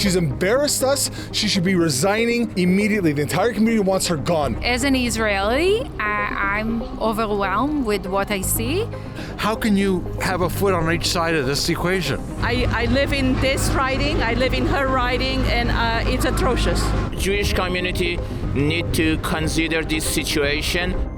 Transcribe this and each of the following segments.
She's embarrassed us. She should be resigning immediately. The entire community wants her gone. As an Israeli, I'm overwhelmed with what I see. How can you have a foot on each side of this equation? I live in this riding, I live in her riding, and it's atrocious. Jewish community need to consider this situation.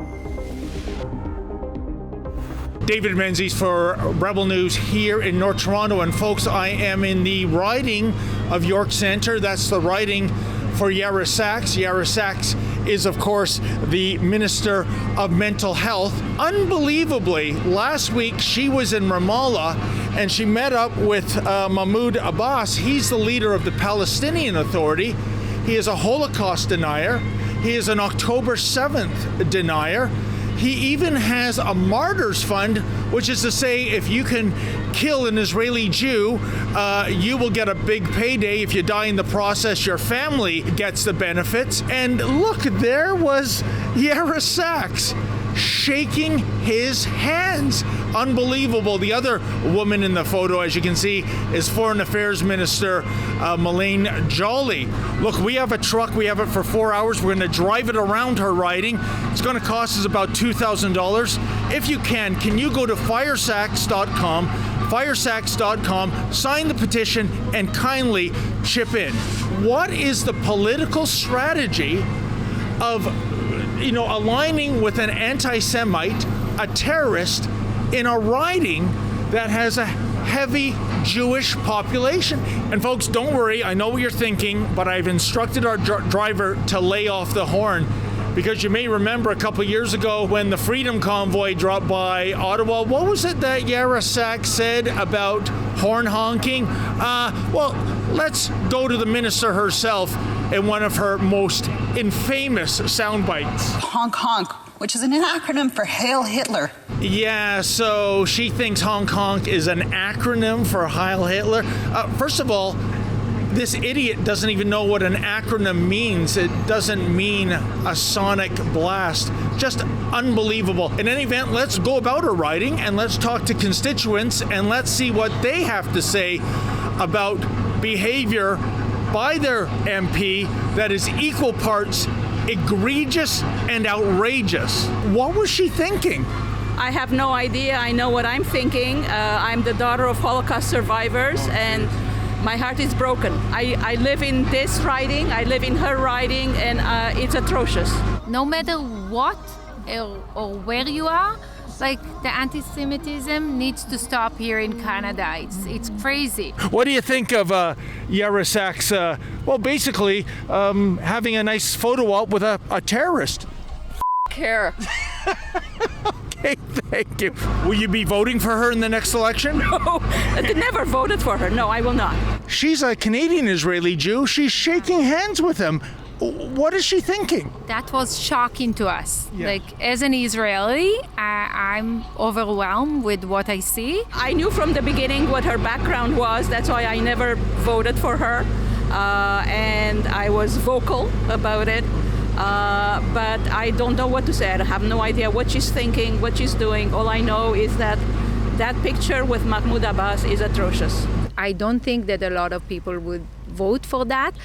David Menzies for Rebel News here in North Toronto. And folks, I am in the riding of York Centre. That's the riding for Yara Sachs. Yara Sachs is, of course, the Minister of Mental Health. Unbelievably, last week she was in Ramallah and she met up with Mahmoud Abbas. He's the leader of the Palestinian Authority. He is a Holocaust denier. He is an October 7th denier. He even has a martyrs fund, which is to say, if you can kill an Israeli Jew, you will get a big payday. If you die in the process, your family gets the benefits. And look, there was Yara Sachs shaking his hands. Unbelievable. The other woman in the photo, as you can see, is Foreign Affairs Minister Melaine Joly. Look, we have a truck. We have it for 4 hours. We're going to drive it around her riding. It's going to cost us about $2,000. If you can you go to firesachs.com, sign the petition, and kindly chip in. What is the political strategy of aligning with an anti-Semite, a terrorist, in a riding that has a heavy Jewish population? And folks, don't worry, I know what you're thinking, but I've instructed our driver to lay off the horn, because you may remember a couple years ago when the Freedom Convoy dropped by Ottawa, what was it that Yara Sachs said about horn honking? Well, let's go to the minister herself in one of her most infamous sound bites. Honk honk, which is an acronym for Hail Hitler. Yeah, so she thinks honk honk is an acronym for Heil Hitler. First of all, this idiot doesn't even know what an acronym means. It doesn't mean a sonic blast. Just unbelievable. In any event, let's go about her riding and let's talk to constituents and let's see what they have to say about behavior by their MP that is equal parts egregious and outrageous. What was she thinking? I have no idea. I know what I'm thinking. I'm the daughter of Holocaust survivors, and my heart is broken. I live in this riding, I live in her riding, and it's atrocious. No matter what or where you are, like, the anti-Semitism needs to stop here in Canada. It's crazy. What do you think of Yara Sachs, basically having a nice photo op with a terrorist? Care. Okay, thank you. Will you be voting for her in the next election? No, I never voted for her. No, I will not. She's a Canadian Israeli Jew. She's shaking hands with him. What is she thinking? That was shocking to us. Yeah. Like, as an Israeli, I'm overwhelmed with what I see. I knew from the beginning what her background was. That's why I never voted for her. And I was vocal about it. But I don't know what to say. I have no idea what she's thinking, what she's doing. All I know is that picture with Mahmoud Abbas is atrocious. I don't think that a lot of people would vote for that.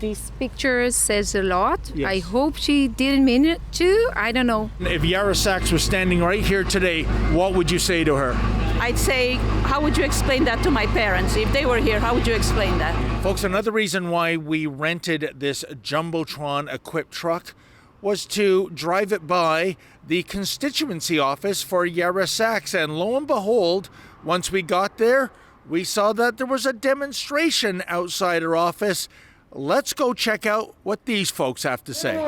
This picture says a lot. Yes. I hope she didn't mean it to. I don't know. If Yara Sachs was standing right here today, what would you say to her? I'd say, how would you explain that to my parents? If they were here, how would you explain that? Folks, another reason why we rented this Jumbotron-equipped truck was to drive it by the constituency office for Yara Sachs. And lo and behold, once we got there, we saw that there was a demonstration outside her office. Let's go check out what these folks have to say.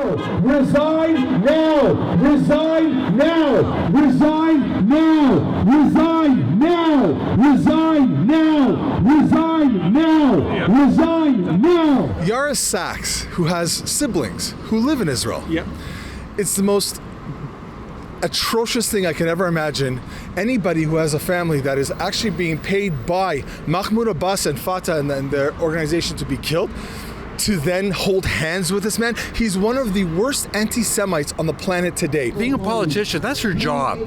Resign now! Resign now! Resign now! Resign now! Resign now! Resign now! Resign now! Yara Sachs, who has siblings who live in Israel. Yep. It's the most atrocious thing I can ever imagine. Anybody who has a family that is actually being paid by Mahmoud Abbas and Fatah and their organization to be killed, to then hold hands with this man. He's one of the worst anti-Semites on the planet today. Being a politician, that's her job.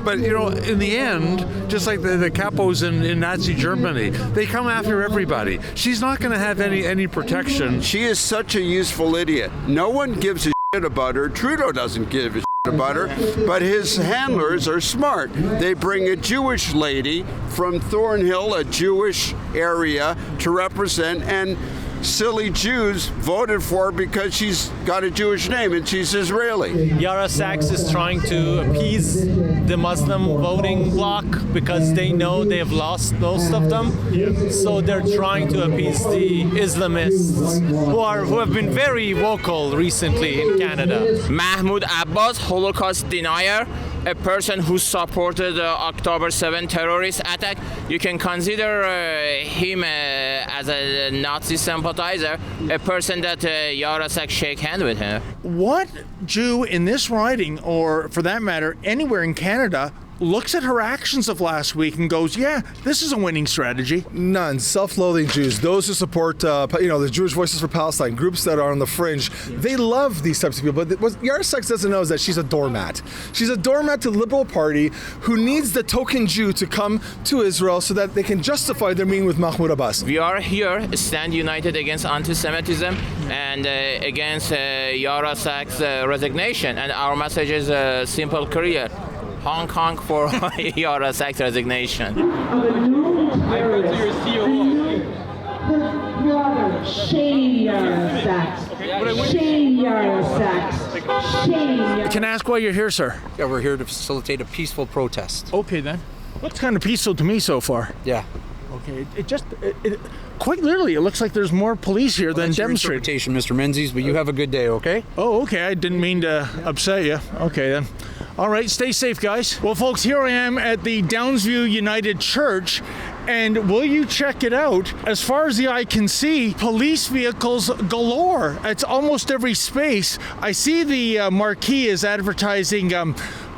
But, in the end, just like the capos in Nazi Germany, they come after everybody. She's not going to have any protection. She is such a useful idiot. No one gives a shit about her. Trudeau doesn't give a shit about her, but his handlers are smart. They bring a Jewish lady from Thornhill, a Jewish area, to represent, and silly Jews voted for her because she's got a Jewish name and she's Israeli. Yara Sachs is trying to appease the Muslim voting bloc because they know they have lost most of them. So they're trying to appease the Islamists who have been very vocal recently in Canada. Mahmoud Abbas, Holocaust denier, a person who supported the October 7 terrorist attack. You can consider him as a Nazi sympathizer, a person that Yara Sachs shake hand with him. What Jew in this riding, or for that matter, anywhere in Canada, looks at her actions of last week and goes, yeah, this is a winning strategy? None. Self-loathing Jews, those who support, the Jewish Voices for Palestine, groups that are on the fringe, they love these types of people. But what Yara Sachs doesn't know is that she's a doormat. She's a doormat to the Liberal Party who needs the token Jew to come to Israel so that they can justify their meeting with Mahmoud Abbas. We are here, stand united against anti-Semitism and against Yara Sachs' resignation. And our message is simple, clear. Hong Kong for Yara Sachs resignation. Shame Yara Sachs. Shame Yara Sachs. Shame. Can I ask why you're here, sir? Yeah, we're here to facilitate a peaceful protest. Okay, then. Looks kind of peaceful to me so far. Yeah. Okay, quite literally, it looks like there's more police here than demonstrators. Interpretation, Mr. Menzies, but you have a good day, okay? Oh, okay. I didn't mean to upset you. Okay, then. All right, stay safe, guys. Well, folks, here I am at the Downsview United Church, and will you check it out? As far as the eye can see, police vehicles galore. It's almost every space. I see the marquee is advertising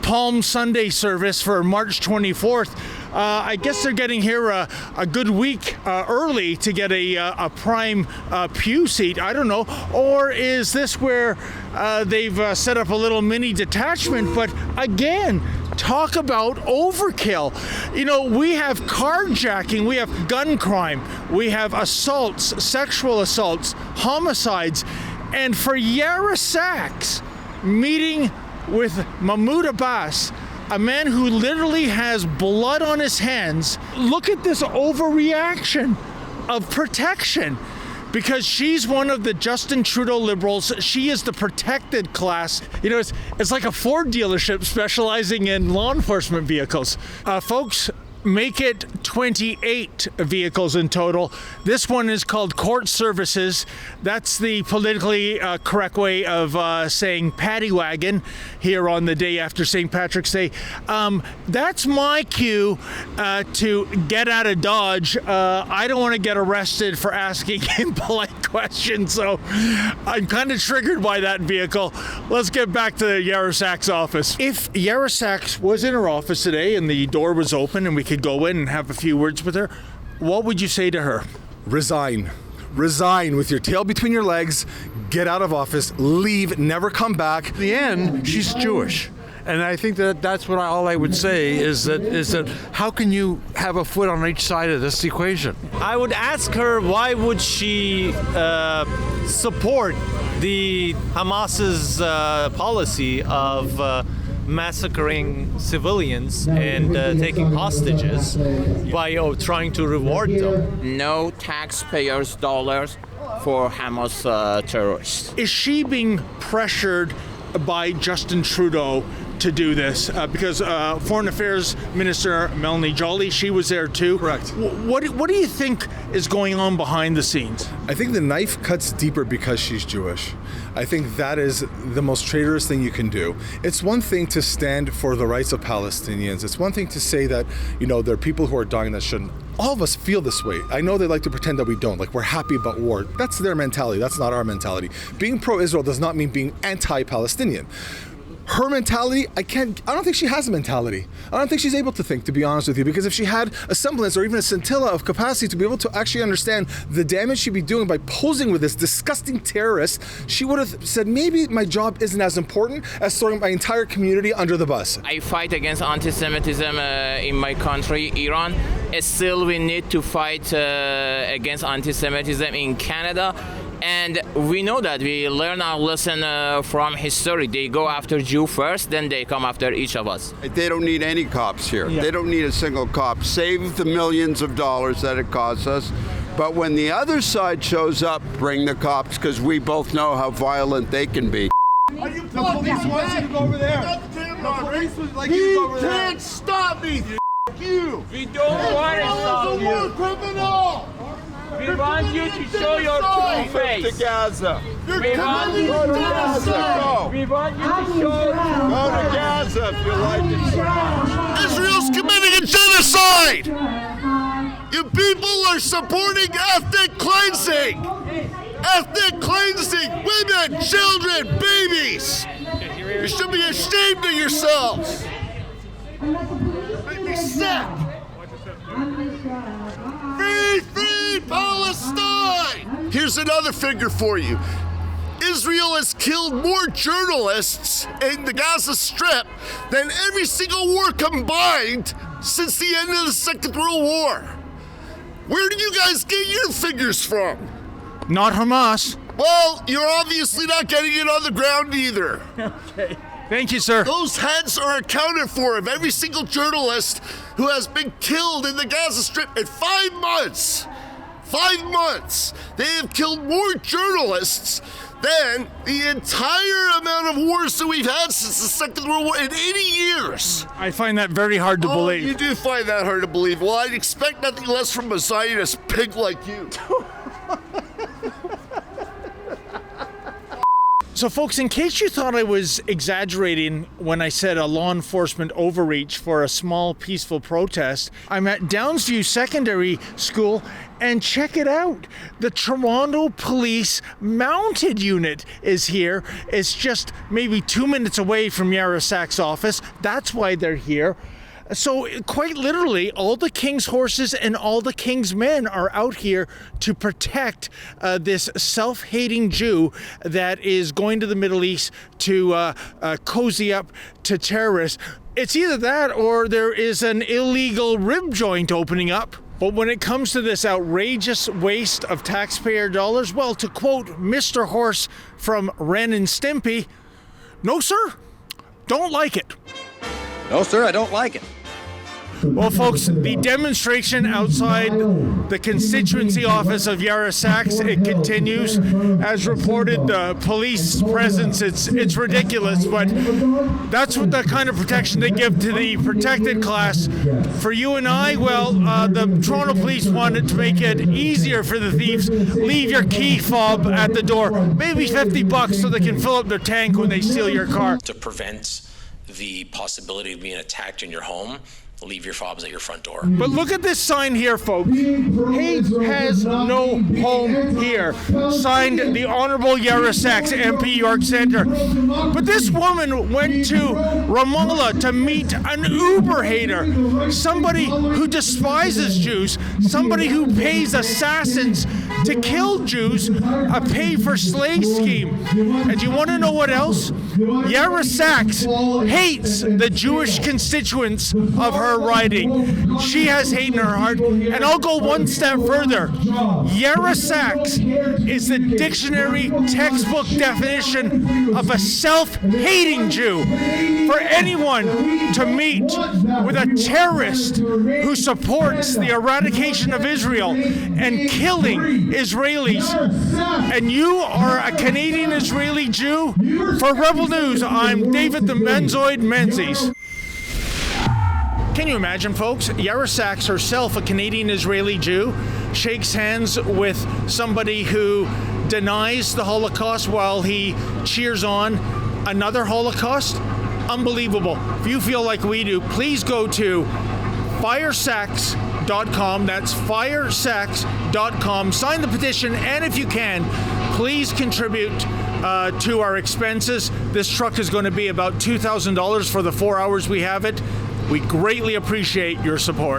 Palm Sunday service for March 24th. I guess they're getting here a good week early to get a prime pew seat. I don't know. Or is this where they've set up a little mini detachment? But again, talk about overkill. We have carjacking, we have gun crime, we have assaults, sexual assaults, homicides. And for Yara Sachs meeting with Mahmoud Abbas, a man who literally has blood on his hands, look at this overreaction of protection. Because she's one of the Justin Trudeau Liberals. She is the protected class. It's like a Ford dealership specializing in law enforcement vehicles. Folks, make it 28 vehicles in total. This one is called Court Services. That's the politically correct way of saying paddy wagon here on the day after St. Patrick's Day. That's my cue to get out of Dodge. I don't want to get arrested for asking impolite questions, so I'm kind of triggered by that vehicle. Let's get back to Yara Sachs' office. If Yara Sachs was in her office today and the door was open and we could go in and have a few words with her, what would you say to her? Resign. Resign with your tail between your legs, get out of office, leave, never come back. In the end, she's Jewish. And I think that's what all I would say is that how can you have a foot on each side of this equation? I would ask her why would she support the Hamas's policy of massacring civilians and taking hostages by trying to reward them. No taxpayers' dollars for Hamas terrorists. Is she being pressured by Justin Trudeau to do this? Because Foreign Affairs Minister Melanie Joly, she was there too. Correct. What do you think is going on behind the scenes? I think the knife cuts deeper because she's Jewish. I think that is the most traitorous thing you can do. It's one thing to stand for the rights of Palestinians. It's one thing to say that, there are people who are dying that shouldn't. All of us feel this way. I know they like to pretend that we don't, like we're happy about war. That's their mentality. That's not our mentality. Being pro-Israel does not mean being anti-Palestinian. her mentality, I don't think she has a mentality. I don't think she's able to think, to be honest with you, because if she had a semblance or even a scintilla of capacity to be able to actually understand the damage she'd be doing by posing with this disgusting terrorist, she would have said, maybe my job isn't as important as throwing my entire community under the bus. I fight against anti-Semitism in my country, Iran. Still, we need to fight against anti-Semitism in Canada. And we know that we learn our lesson from history. They go after Jew first, then they come after each of us. They don't need any cops here. They don't need a single cop. Save the millions of dollars that it costs us. But when the other side shows up, bring the cops, because we both know how violent they can be. The police want you to go over there. The police would like you to go over there. You can't stop me, you. We don't want to stop you. You're a criminal. We want you to show your true face. To Gaza. You're committing genocide. We want you to show. Go to Gaza if you like it. Israel's committing a genocide. You people are supporting ethnic cleansing. Ethnic cleansing. Women, children, babies. You should be ashamed of yourselves. Make me sick. Free Palestine! Here's another figure for you. Israel has killed more journalists in the Gaza Strip than every single war combined since the end of the Second World War. Where do you guys get your figures from? Not Hamas. Well, you're obviously not getting it on the ground either. Okay. Thank you, sir. Those heads are accounted for of every single journalist who has been killed in the Gaza Strip in 5 months. 5 months. They have killed more journalists than the entire amount of wars that we've had since the Second World War in 80 years. I find that very hard to believe. You do find that hard to believe. Well, I'd expect nothing less from a Zionist pig like you. So, folks, in case you thought I was exaggerating when I said a law enforcement overreach for a small, peaceful protest, I'm at Downsview Secondary School, and check it out. The Toronto Police Mounted Unit is here. It's just maybe 2 minutes away from Yara Sachs' office. That's why they're here. So quite literally, all the king's horses and all the king's men are out here to protect this self-hating Jew that is going to the Middle East to cozy up to terrorists. It's either that or there is an illegal rib joint opening up. But when it comes to this outrageous waste of taxpayer dollars, well, to quote Mr. Horse from Ren and Stimpy, no, sir, don't like it. No, sir, I don't like it. Well, folks, the demonstration outside the constituency office of Yara Sachs, it continues. As reported, the police presence, it's ridiculous, but that's what the kind of protection they give to the protected class. For you and I, well, the Toronto police wanted to make it easier for the thieves. Leave your key fob at the door, maybe $50 so they can fill up their tank when they steal your car. To prevent the possibility of being attacked in your home, leave your fobs at your front door. But look at this sign here, folks. Hate has no home here. Signed the Honorable Yara Sachs, MP York Centre. But this woman went to Ramallah to meet an Uber hater, somebody who despises Jews, somebody who pays assassins to kill Jews, a pay-for-slay scheme. And you want to know what else? Yara Sachs hates the Jewish constituents of her riding. She has hate in her heart, and I'll go one step further. Yara Sachs is the dictionary textbook definition of a self-hating Jew. For anyone to meet with a terrorist who supports the eradication of Israel and killing Israelis, and you are a Canadian Israeli Jew? For Rebel News, I'm David the Menzoid Menzies. Can you imagine, folks? Yara Sachs herself, a Canadian Israeli Jew, shakes hands with somebody who denies the Holocaust while he cheers on another Holocaust? Unbelievable. If you feel like we do, please go to firesachs.com. That's firesachs.com. Sign the petition, and if you can, Please contribute to our expenses. This truck is going to be about $2,000 for the 4 hours we have it. We greatly appreciate your support.